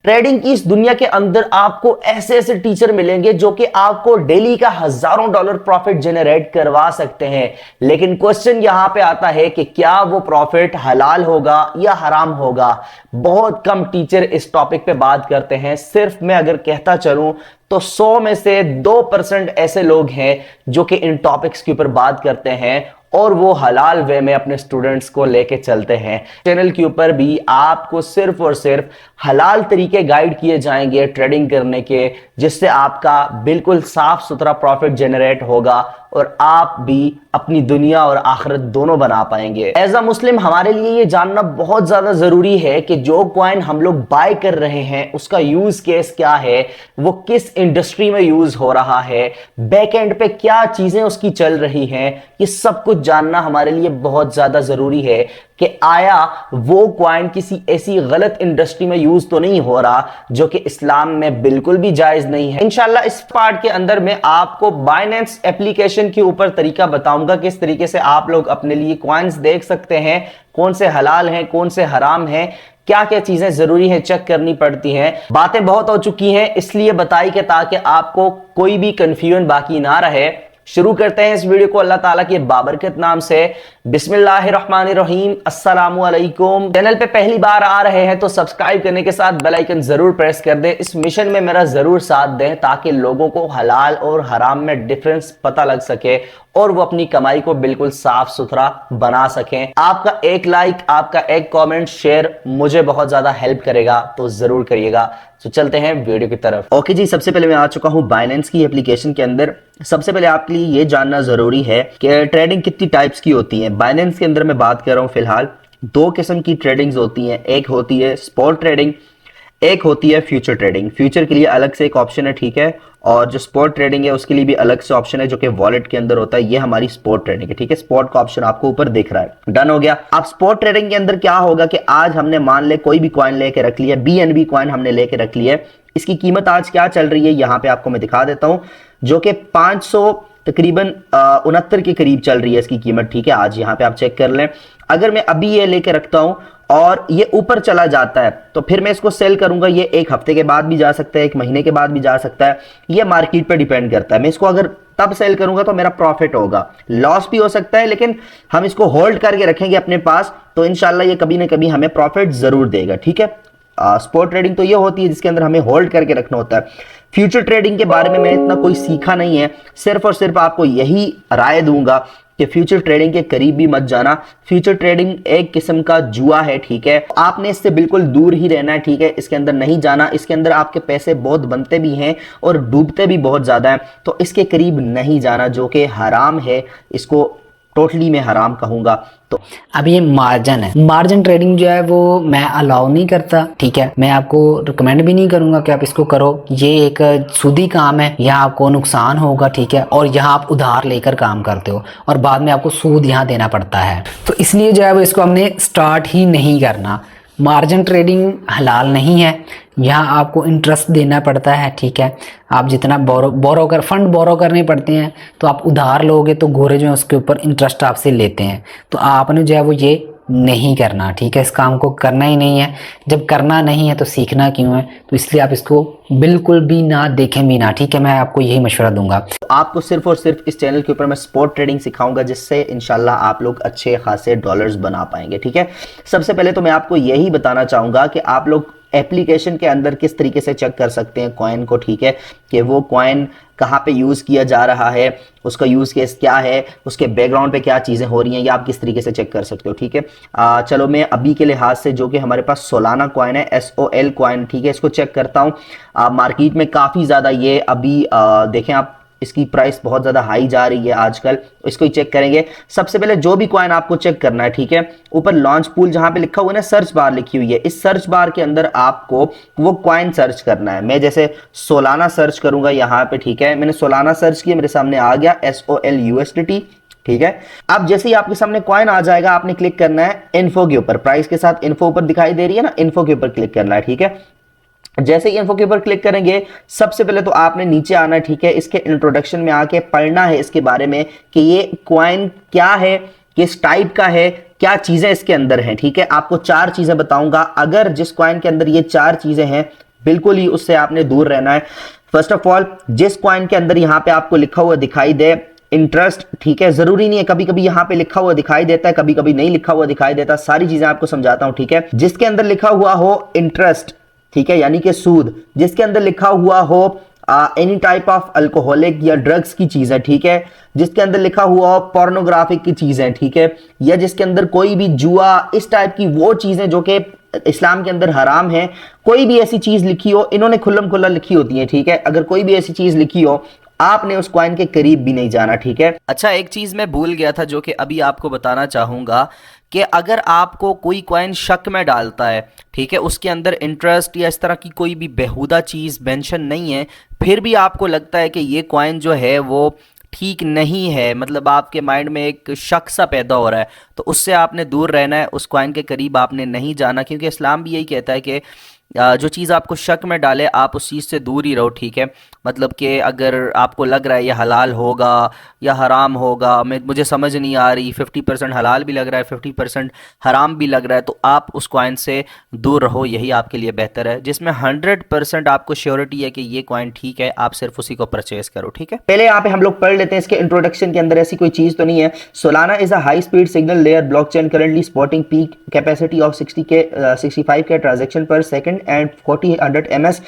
Trading की इस दुनिया के अंदर आपको ऐसे ऐसे टीचर मिलेंगे जो कि आपको डेली का हजारों डॉलर प्रॉफिट जनरेट करवा सकते हैं। लेकिन क्वेश्चन यहां पे आता है कि क्या वो प्रॉफिट हलाल होगा या हराम होगा। बहुत कम टीचर इस टॉपिक पे बात करते हैं। सिर्फ मैं अगर कहता चलूं तो 100 में से 2% ऐसे लोग हैं जो कि इन टॉपिक्स के ऊपर बात करते हैं और वो हलाल वे में अपने स्टूडेंट्स को लेके चलते हैं। चैनल के ऊपर भी आपको सिर्फ और सिर्फ हलाल तरीके गाइड किए जाएंगे ट्रेडिंग करने के, जिससे आपका बिल्कुल साफ सुथरा प्रॉफिट जनरेट होगा और आप भी अपनी दुनिया और आखिरत दोनों बना पाएंगे। एज अ मुस्लिम हमारे लिए ये जानना बहुत ज्यादा जरूरी है कि जो कॉइन हम लोग बाय कर रहे हैं उसका यूज केस क्या है, वो किस इंडस्ट्री में यूज हो रहा है, बैक एंड पे क्या चीजें उसकी चल रही हैं। ये सब कुछ जानना हमारे लिए बहुत ज्यादा जरूरी है कि आया वो कॉइन किसी ऐसी गलत इंडस्ट्री में यूज तो नहीं हो रहा जो कि इस्लाम में बिल्कुल भी जायज नहीं है। इंशाल्लाह इस पार्ट के अंदर मैं आपको बाइनेंस एप्लीकेशन के ऊपर तरीका बताऊंगा किस तरीके से आप लोग अपने लिए कॉइन्स देख सकते हैं, कौन से हलाल हैं कौन से हराम हैं, क्या क्या चीजें जरूरी है चेक करनी पड़ती हैं। बातें बहुत हो चुकी हैं इसलिए बताई कि ताकि आपको कोई भी कंफ्यूजन बाकी ना रहे। शुरू करते हैं इस वीडियो को अल्लाह ताला के बाबरकत नाम से। बिस्मिल्लाहिर्रहमानिर्रहीम, अस्सलामु अलैकुम। चैनल पे पहली बार आ रहे हैं तो सब्सक्राइब करने के साथ बेल आइकन जरूर प्रेस कर दें। इस मिशन में मेरा जरूर साथ दें ताकि लोगों को हलाल और हराम में डिफरेंस पता लग सके और वो अपनी कमाई को बिल्कुल साफ सुथरा बना सकें। आपका एक लाइक, आपका एक कमेंट, शेयर मुझे बहुत ज्यादा हेल्प करेगा, तो जरूर करिएगा। तो चलते हैं वीडियो की तरफ। ओके जी, सबसे पहले मैं आ चुका हूं बाइनेंस की एप्लीकेशन के अंदर। सबसे पहले आपके लिए ये जानना जरूरी है कि ट्रेडिंग कितनी टाइप्स की होती है। बाइनेंस के अंदर मैं बात कर रहा हूं फिलहाल 2 किस्म की ट्रेडिंग्स होती हैं। एक होती है स्पॉट ट्रेडिंग, एक होती है फ्यूचर ट्रेडिंग। फ्यूचर के लिए अलग से एक ऑप्शन है, ठीक है, और जो स्पॉट ट्रेडिंग है उसके लिए भी अलग से ऑप्शन है जो कि वॉलेट के अंदर होता है। ये हमारी स्पॉट ट्रेडिंग है, ठीक है। स्पॉट का ऑप्शन आपको ऊपर दिख रहा है, डन हो गया। अब स्पॉट ट्रेडिंग के अंदर क्या होगा कि आज हमने मान ले कोई भी कॉइन लेके रख लिया, BNB कॉइन हमने लेके रख लिया है। इसकी कीमत आज क्या चल रही है यहां पे आपको मैं दिखा देता हूं, जो कि 500 तकरीबन 69 के करीब चल रही है इसकी कीमत, ठीक है। आज यहां पे आप चेक कर लें। अगर मैं अभी ये लेके रखता हूं और ये ऊपर चला जाता है तो फिर मैं इसको सेल करूंगा। ये 1 हफ्ते के बाद भी जा सकता है, 1 महीने के बाद भी जा सकता है, ये मार्केट पे डिपेंड करता है। मैं इसको अगर तब सेल करूंगा तो मेरा प्रॉफिट होगा, लॉस भी हो सकता है, लेकिन हम इसको होल्ड करके रखेंगे अपने पास तो इंशाल्लाह ये कभी ना कभी हमें प्रॉफिट जरूर देगा, ठीक है। स्पॉट ट्रेडिंग तो ये होती है जिसके अंदर हमें होल्ड करके रखना होता है। फ्यूचर ट्रेडिंग के बारे में मैं इतना कोई सीखा नहीं है, सिर्फ और सिर्फ आपको यही राय दूंगा कि फ्यूचर ट्रेडिंग के करीब भी मत जाना। फ्यूचर ट्रेडिंग एक किस्म का जुआ है, ठीक है। आपने इससे बिल्कुल दूर ही रहना है, ठीक है। इसके अंदर नहीं जाना, इसके अंदर आपके पैसे बहुत बनते भी हैं और डूबते भी बहुत ज्यादा हैं, तो इसके करीब नहीं जाना जो कि हराम है। इसको टोटली मैं हराम कहूंगा। तो अब ये मार्जिन है, मार्जिन ट्रेडिंग जो है वो मैं अलाउ नहीं करता, ठीक है। मैं आपको रिकमेंड भी नहीं करूंगा कि आप इसको करो। ये एक सूदी काम है, यहाँ आपको नुकसान होगा, ठीक है। और यहाँ आप उधार लेकर काम करते हो और बाद में आपको सूद यहाँ देना पड़ता है, तो इसलिए जो है वो इसको हमने स्टार्ट ही नहीं करना। मार्जिन ट्रेडिंग हलाल नहीं है, यहाँ आपको इंटरेस्ट देना पड़ता है, ठीक है। आप जितना फंड बोरो करने पड़ते हैं, तो आप उधार लोगे तो गोरे जो है उसके ऊपर इंटरेस्ट आपसे लेते हैं। तो आपने जो है वो ये नहीं करना, ठीक है। इस काम को करना ही नहीं है। जब करना नहीं है तो सीखना क्यों है, तो इसलिए आप इसको बिल्कुल भी ना देखें भी ना, ठीक है। मैं आपको यही मशवरा दूंगा। आपको सिर्फ और सिर्फ इस चैनल के ऊपर मैं स्पॉट ट्रेडिंग सिखाऊंगा जिससे इंशाल्लाह आप लोग अच्छे खासे डॉलर्स बना पाएंगे, ठीक है। सबसे पहले तो मैं आपको यही बताना चाहूंगा कि आप लोग एप्लीकेशन के अंदर किस तरीके से चेक कर सकते हैं कॉइन को, ठीक है, कि वो कॉइन कहाँ पे यूज़ किया जा रहा है, उसका यूज़ केस क्या है, उसके बैकग्राउंड पे क्या चीज़ें हो रही हैं, ये आप किस तरीके से चेक कर सकते हो, ठीक है। चलो मैं अभी के लिहाज से जो कि हमारे पास सोलाना कॉइन है, SOL कॉइन, ठीक है, इसको चेक करता हूँ। मार्केट में काफ़ी ज़्यादा ये अभी देखें आप, इसकी प्राइस बहुत ज़्यादा हाई जा रही है आजकल, इसको ही चेक करेंगे। सबसे पहले जो भी कॉइन आपको चेक करना है, ठीक है, ऊपर लॉन्च पूल जहां पे लिखा हुआ है ना, सर्च बार लिखी हुई है, इस सर्च बार के अंदर आपको वो कॉइन सर्च करना है। मैं जैसे सोलाना सर्च करूंगा यहाँ पे, ठीक है, मैंने सोलाना सर्च किया, मेरे सामने आ गया SOL USDT, ठीक है। अब जैसे ही आपके सामने कॉइन आ जाएगा आपने क्लिक करना है इन्फो के ऊपर, प्राइस के साथ इन्फो ऊपर दिखाई दे रही है ना, इन्फो के ऊपर क्लिक करना है, ठीक है। जैसे ही इन्फो के ऊपर क्लिक करेंगे सबसे पहले तो आपने नीचे आना है, ठीक है। इसके इंट्रोडक्शन में आके पढ़ना है इसके बारे में कि ये कॉइन क्या है, किस टाइप का है, क्या चीजें इसके अंदर हैं, ठीक है। आपको 4 चीजें बताऊंगा, अगर जिस कॉइन के अंदर ये 4 चीजें हैं बिल्कुल ही उससे आपने दूर रहना है। फर्स्ट ऑफ ऑल, जिस कॉइन के अंदर यहाँ पे आपको लिखा हुआ दिखाई दे इंटरेस्ट, ठीक है, जरूरी नहीं है, कभी कभी यहाँ पे लिखा हुआ दिखाई देता है, कभी कभी नहीं लिखा हुआ दिखाई देता, सारी चीजें आपको समझाता हूं, ठीक है। जिसके अंदर लिखा हुआ हो इंटरेस्ट, ठीक है, यानी कि सूद, जिसके अंदर लिखा हुआ हो एनी टाइप ऑफ अल्कोहलिक या ड्रग्स की चीज है, ठीक है, जिसके अंदर लिखा हुआ हो पोर्नोग्राफिक की चीजें, ठीक है, या जिसके अंदर कोई भी जुआ, इस टाइप की वो चीजें जो कि इस्लाम के अंदर हराम है, कोई भी ऐसी चीज लिखी हो, इन्होंने खुल्लम खुल्ला लिखी होती है, ठीक है। अगर कोई भी ऐसी चीज लिखी हो, आपने उस कॉइन के करीब भी नहीं जाना, ठीक है। अच्छा, एक चीज़ मैं भूल गया था जो कि अभी आपको बताना चाहूँगा कि अगर आपको कोई कॉइन शक में डालता है, ठीक है, उसके अंदर इंटरेस्ट या इस तरह की कोई भी बेहुदा चीज़ मेंशन नहीं है, फिर भी आपको लगता है कि ये कॉइन जो है वो ठीक नहीं है, मतलब आपके माइंड में एक शक सा पैदा हो रहा है, तो उससे आपने दूर रहना है, उस कॉइन के करीब आपने नहीं जाना, क्योंकि इस्लाम भी यही कहता है कि जो चीज़ आपको शक में डाले आप उस चीज़ से दूर ही रहो, ठीक है। मतलब कि अगर आपको लग रहा है ये हलाल होगा या हराम होगा, मुझे समझ नहीं आ रही, 50% हलाल भी लग रहा है, 50% हराम भी लग रहा है, तो आप उस कॉइन से दूर रहो, यही आपके लिए बेहतर है। जिसमें 100% आपको श्योरिटी है कि ये कॉइन ठीक है, आप सिर्फ उसी को परचेज करो, ठीक है। पहले यहाँ पे हम लोग पढ़ लेते हैं इसके इंट्रोडक्शन के अंदर, ऐसी कोई चीज तो नहीं है। Solana is a high speed signal layer blockchain currently spotting peak capacity of 65 के ट्रांजैक्शन पर सेकंड एंड 40 ms।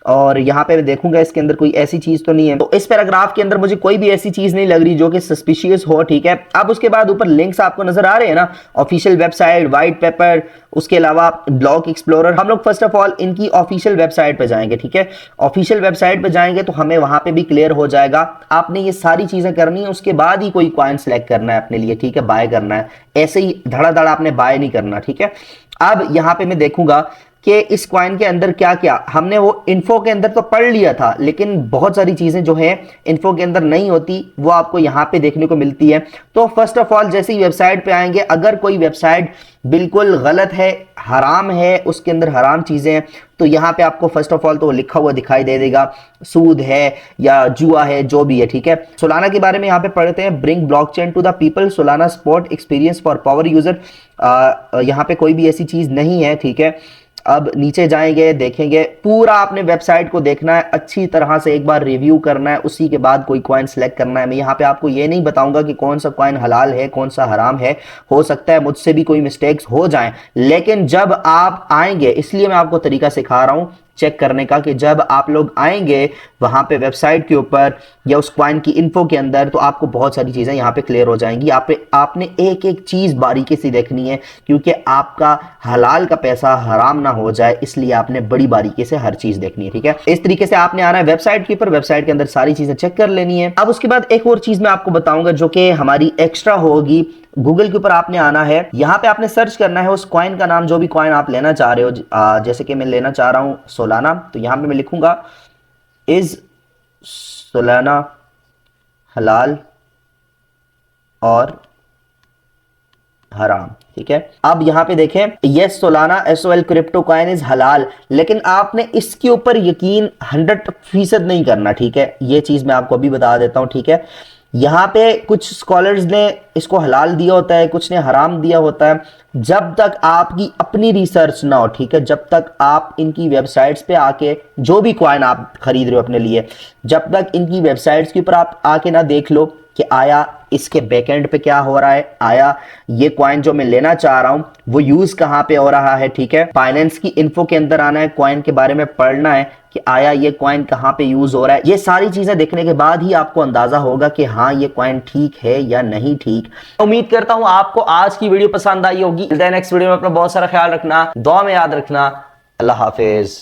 और यहाँ पे मैं देखूंगा इसके अंदर कोई ऐसी चीज तो नहीं है, तो इस पैराग्राफ के अंदर मुझे कोई भी ऐसी चीज नहीं लग रही जो कि सस्पिशियस हो, ठीक है। अब उसके बाद ऊपर लिंक्स आपको नजर आ रहे हैं ना, ऑफिशियल वेबसाइट, वाइट पेपर, उसके अलावा ब्लॉग एक्सप्लोरर। हम लोग फर्स्ट ऑफ ऑल इनकी ऑफिशियल वेबसाइट पे जाएंगे, ठीक है। ऑफिशियल वेबसाइट पे जाएंगे तो हमें वहां पे भी क्लियर हो जाएगा। आपने ये सारी चीजें करनी है, उसके बाद ही कोई कॉइन सेलेक्ट करना है अपने लिए, ठीक है, बाय करना है। ऐसे ही धड़ाधड़ आपने बाय नहीं करना, ठीक है। अब यहाँ पे मैं देखूंगा कि इस कॉइन के अंदर क्या क्या, हमने वो इन्फो के अंदर तो पढ़ लिया था, लेकिन बहुत सारी चीजें जो है इन्फो के अंदर नहीं होती, वो आपको यहाँ पे देखने को मिलती है। तो फर्स्ट ऑफ ऑल जैसे ही वेबसाइट पे आएंगे, अगर कोई वेबसाइट बिल्कुल गलत है, हराम है, उसके अंदर हराम चीजें हैं, तो यहाँ पे आपको फर्स्ट ऑफ ऑल तो लिखा हुआ दिखाई दे देगा, सूद है या जुआ है, जो भी है, ठीक है। सोलाना के बारे में यहाँ पे पढ़ते हैं, bring blockchain to the people, Solana spot experience for power user. यहाँ पे कोई भी ऐसी चीज नहीं है, ठीक है। अब नीचे जाएंगे, देखेंगे, पूरा आपने वेबसाइट को देखना है, अच्छी तरह से एक बार रिव्यू करना है, उसी के बाद कोई कॉइन सेलेक्ट करना है। मैं यहाँ पे आपको ये नहीं बताऊंगा कि कौन सा कॉइन हलाल है, कौन सा हराम है, हो सकता है मुझसे भी कोई मिस्टेक्स हो जाएं, लेकिन जब आप आएंगे, इसलिए मैं आपको तरीका सिखा रहा हूं चेक करने का, कि जब आप लोग आएंगे वहां पे वेबसाइट के ऊपर या उस कॉइन की इन्फो के अंदर, तो आपको बहुत सारी चीजें यहाँ पे क्लियर हो जाएंगी। आपने एक एक चीज बारीकी से देखनी है, क्योंकि आपका हलाल का पैसा हराम ना हो जाए, इसलिए आपने बड़ी बारीकी से हर चीज देखनी है, ठीक है। इस तरीके से आपने आना है वेबसाइट के ऊपर, वेबसाइट के अंदर सारी चीजें चेक कर लेनी है। अब उसके बाद एक और चीज मैं आपको बताऊंगा जो कि हमारी एक्स्ट्रा होगी। गूगल के ऊपर आपने आना है, यहाँ पे आपने सर्च करना है उस कॉइन का नाम, जो भी कॉइन आप लेना चाह रहे हो। जैसे कि मैं लेना चाह रहा हूं सोलाना, तो यहाँ पे मैं लिखूंगा इज सोलाना हलाल और हराम, ठीक है। अब यहाँ पे देखें, yes Solana SOL crypto coin is हलाल, लेकिन आपने इसके ऊपर यकीन 100% नहीं करना, ठीक है। ये चीज मैं आपको अभी बता देता हूं, ठीक है। यहाँ पे कुछ स्कॉलर्स ने इसको हलाल दिया होता है, कुछ ने हराम दिया होता है। जब तक आपकी अपनी रिसर्च ना हो, ठीक है, जब तक आप इनकी वेबसाइट्स पे आके जो भी कॉइन आप खरीद रहे हो अपने लिए, जब तक इनकी वेबसाइट्स के ऊपर आप आके ना देख लो कि आया इसके बैकएंड पे क्या हो रहा है, आया ये कॉइन जो मैं लेना चाह रहा हूं वो यूज कहां पे हो रहा है, ठीक है। फाइनेंस की इन्फो के अंदर आना है, कॉइन के बारे में पढ़ना है कि आया ये कॉइन कहां पे यूज हो रहा है। ये सारी चीजें देखने के बाद ही आपको अंदाजा होगा कि हाँ ये कॉइन ठीक है या नहीं ठीक। उम्मीद करता हूं आपको आज की वीडियो पसंद आई होगी। नेक्स्ट वीडियो में अपना बहुत सारा ख्याल रखना, दुआ में याद रखना। अल्लाह हाफिज।